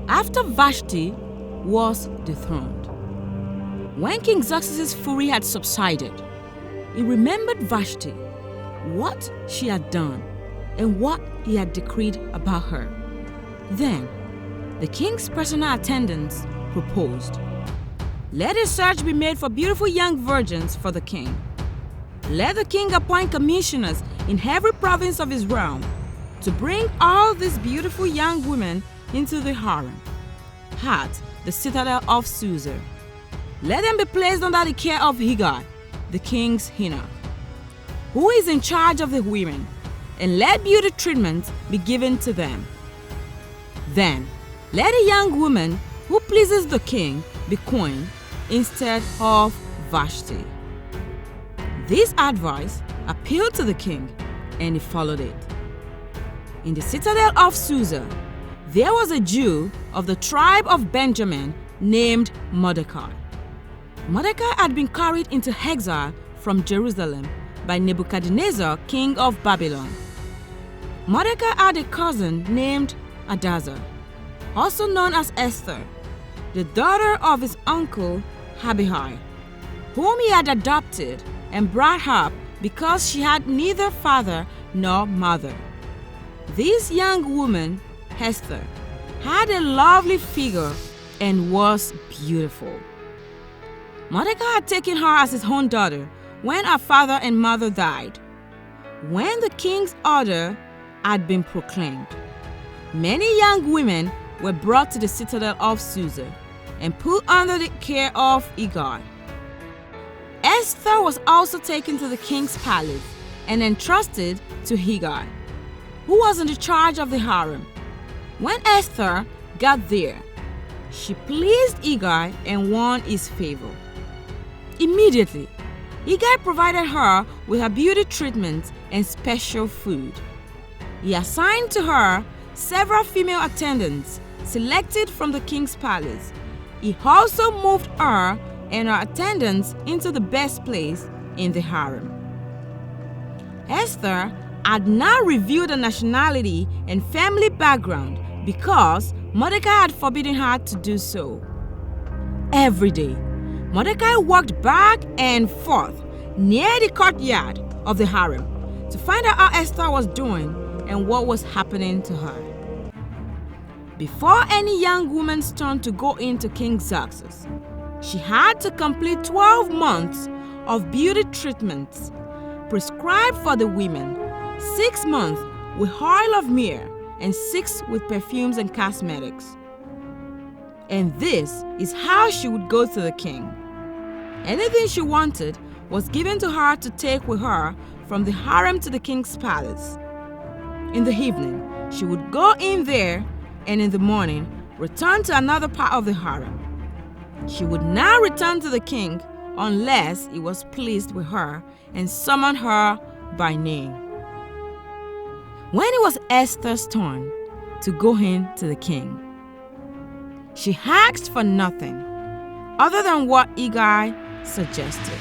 After Vashti was dethroned, when King Xerxes' fury had subsided, he remembered Vashti, what she had done, and what he had decreed about her. Then, the king's personal attendants proposed, "Let a search be made for beautiful young virgins for the king. Let the king appoint commissioners in every province of his realm to bring all these beautiful young women into the harem at the citadel of Susa. Let them be placed under the care of Hegai, the king's eunuch, who is in charge of the women, and let beauty treatment be given to them. Then, let a young woman who pleases the king be queen instead of Vashti." This advice appealed to the king, and he followed it. In the citadel of Susa, there was a Jew of the tribe of Benjamin named Mordecai. Mordecai had been carried into exile from Jerusalem by Nebuchadnezzar, king of Babylon. Mordecai had a cousin named Hadassah, also known as Esther, the daughter of his uncle Hegai, whom he had adopted and brought up because she had neither father nor mother. This young woman, Esther, had a lovely figure and was beautiful. Mordecai had taken her as his own daughter when her father and mother died. When the king's order had been proclaimed, many young women were brought to the citadel of Susa and put under the care of Hegai. Esther was also taken to the king's palace and entrusted to Hegai, who was in charge of the harem. When Esther got there, she pleased Hegai and won his favor. Immediately, Hegai provided her with her beauty treatment and special food. He assigned to her several female attendants selected from the king's palace. He also moved her and her attendants into the best place in the harem. Esther had now revealed her nationality and family background because Mordecai had forbidden her to do so. Every day, Mordecai walked back and forth near the courtyard of the harem to find out how Esther was doing and what was happening to her. Before any young woman's turn to go into King Xerxes, she had to complete 12 months of beauty treatments prescribed for the women, 6 months with oil of myrrh and 6 with perfumes and cosmetics. And this is how she would go to the king. Anything she wanted was given to her to take with her from the harem to the king's palace. In the evening, she would go in there, and in the morning, return to another part of the harem. She would now return to the king unless he was pleased with her and summoned her by name. When it was Esther's turn to go in to the king, she asked for nothing other than what Hegai suggested.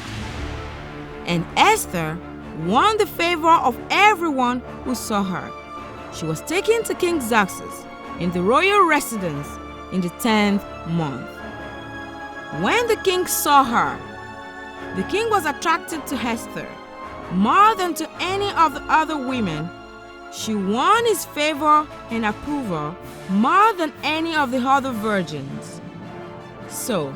And Esther won the favor of everyone who saw her. She was taken to King Xerxes in the royal residence in the 10th month. When the king saw her, the king was attracted to Esther more than to any of the other women. She won his favor and approval more than any of the other virgins. So,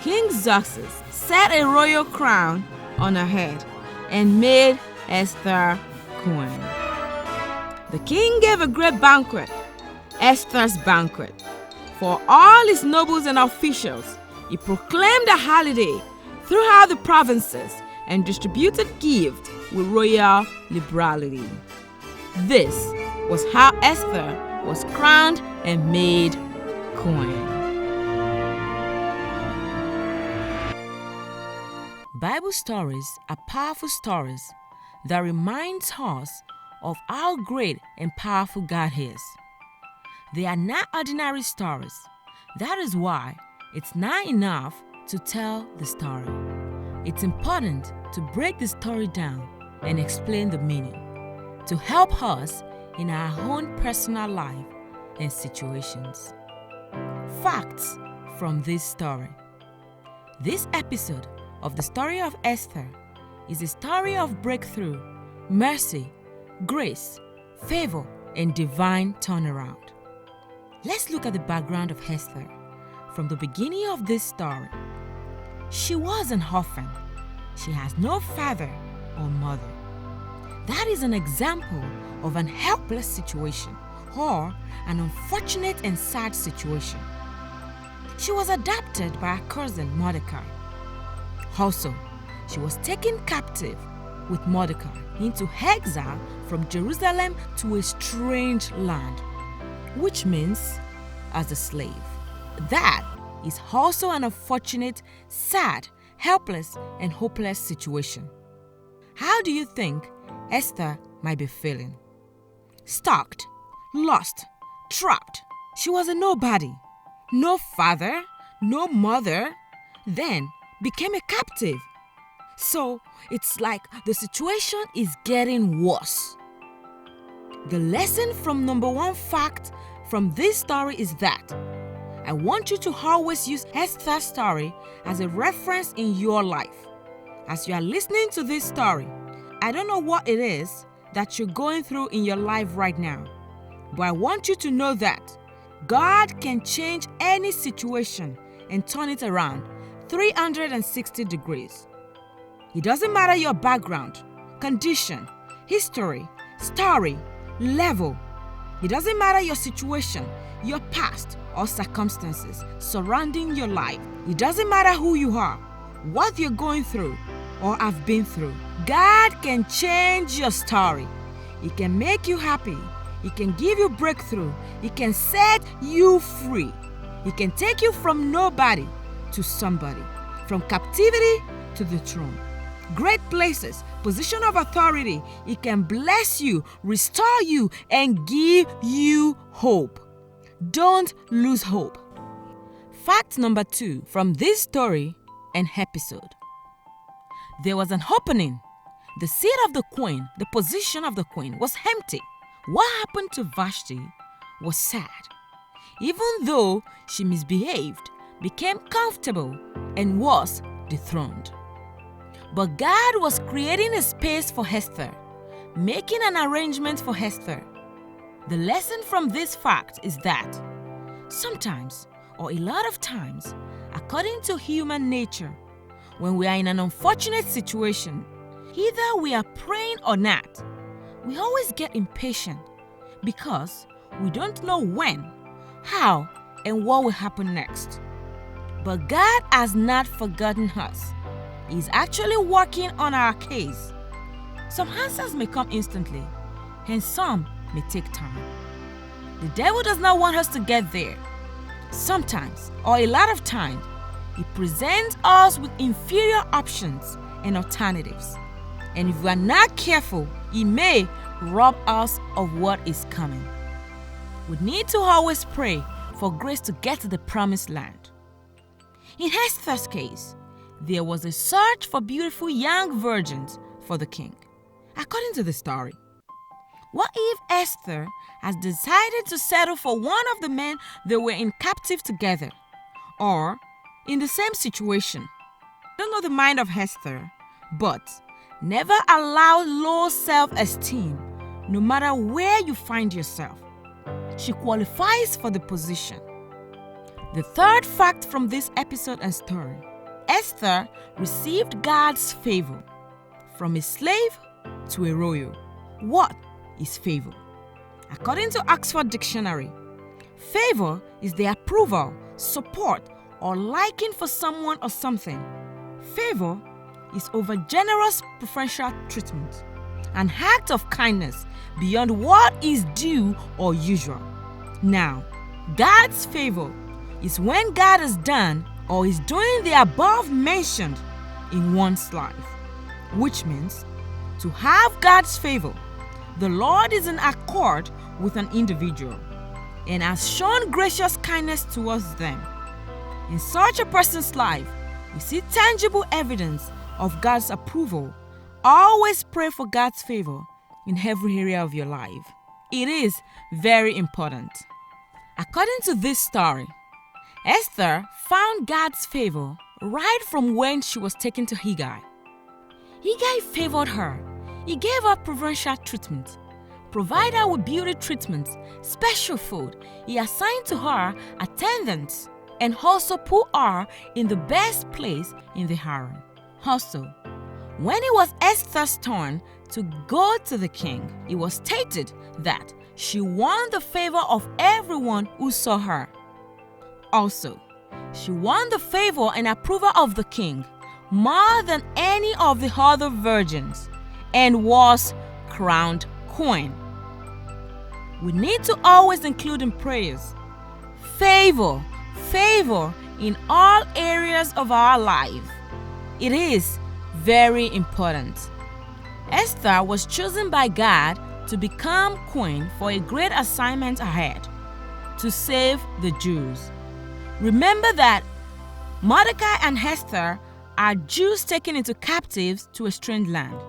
King Xerxes set a royal crown on her head and made Esther queen. The king gave a great banquet, Esther's banquet, for all his nobles and officials. He proclaimed a holiday throughout the provinces and distributed gifts with royal liberality. This was how Esther was crowned and made queen. Bible stories are powerful stories that reminds us of how great and powerful God is. They are not ordinary stories. That is why it's not enough to tell the story. It's important to break the story down and explain the meaning to help us in our own personal life and situations. facts from this story. This episode of the story of Esther is a story of breakthrough, mercy, grace, favor, and divine turnaround. Let's look at the background of Esther from the beginning of this story. She was an orphan. She has no father or mother. That is an example of an helpless situation or an unfortunate and sad situation. She was adopted by her cousin Mordecai. Also, she was taken captive with Mordecai into exile from Jerusalem to a strange land, which means as a slave. That is also an unfortunate, sad, helpless, and hopeless situation. How do you think Esther might be feeling? Stalked, lost, trapped. She was a nobody. No father, no mother, then became a captive. So it's like the situation is getting worse. The lesson from number one fact from this story is that I want you to always use Esther's story as a reference in your life. As you are listening to this story, I don't know what it is that you're going through in your life right now, but I want you to know that God can change any situation and turn it around 360 degrees. It doesn't matter your background, condition, history, story, level. It doesn't matter your situation, your past, or circumstances surrounding your life. It doesn't matter who you are, what you're going through, or have been through. God can change your story. He can make you happy. He can give you breakthrough. He can set you free. He can take you from nobody to somebody, from captivity to the throne. Great places, position of authority. He can bless you, restore you, and give you hope. Don't lose hope. Fact number 2 from this story and episode. There was an opening. The seat of the queen, the position of the queen, was empty. What happened to Vashti was sad. Even though she misbehaved, became comfortable, and was dethroned. But God was creating a space for Esther, making an arrangement for Esther. The lesson from this fact is that sometimes, or a lot of times, according to human nature, when we are in an unfortunate situation, either we are praying or not, we always get impatient because we don't know when, how, and what will happen next. But God has not forgotten us. He's actually working on our case. Some answers may come instantly, and some may take time. The devil does not want us to get there. Sometimes, or a lot of times, he presents us with inferior options and alternatives. And if we are not careful, he may rob us of what is coming. We need to always pray for grace to get to the promised land. In Esther's case, there was a search for beautiful young virgins for the king. According to the story, what if Esther has decided to settle for one of the men they were in captive together, or in the same situation? I don't know the mind of Esther, but never allow low self-esteem, no matter where you find yourself. She qualifies for the position. The third fact from this episode and story: Esther received God's favor. From a slave to a royal. What is favor? According to Oxford Dictionary, favor is the approval, support, or liking for someone or something. Favor is overgenerous preferential treatment, an act of kindness beyond what is due or usual. Now, God's favor is when God has done or is doing the above mentioned in one's life, which means to have God's favor, the Lord is in accord with an individual and has shown gracious kindness towards them. In such a person's life, we see tangible evidence of God's approval. Always pray for God's favor in every area of your life. It is very important. According to this story, Esther found God's favor right from when she was taken to Hegai. Hegai favored her. He gave her preferential treatment, provided her with beauty treatment, special food. He assigned to her attendants and also put her in the best place in the harem. Also, when it was Esther's turn to go to the king, it was stated that she won the favor of everyone who saw her. Also, she won the favor and approval of the king more than any of the other virgins and was crowned queen. We need to always include in prayers favor in all areas of our life. It is very important. Esther was chosen by God to become queen for a great assignment ahead, to save the Jews. Remember that Mordecai and Esther are Jews taken into captives to a strange land.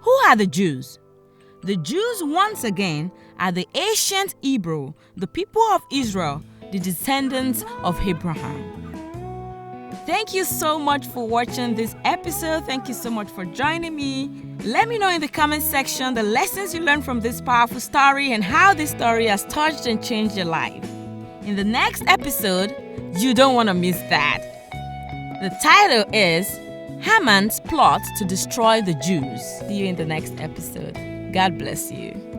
Who are the Jews? The Jews, once again, are the ancient Hebrew, the people of Israel, the descendants of Abraham. Thank you so much for watching this episode. Thank you so much for joining me. Let me know in the comment section the lessons you learned from this powerful story and how this story has touched and changed your life. In the next episode, you don't want to miss that. The title is Haman's Plot to Destroy the Jews. See you in the next episode. God bless you.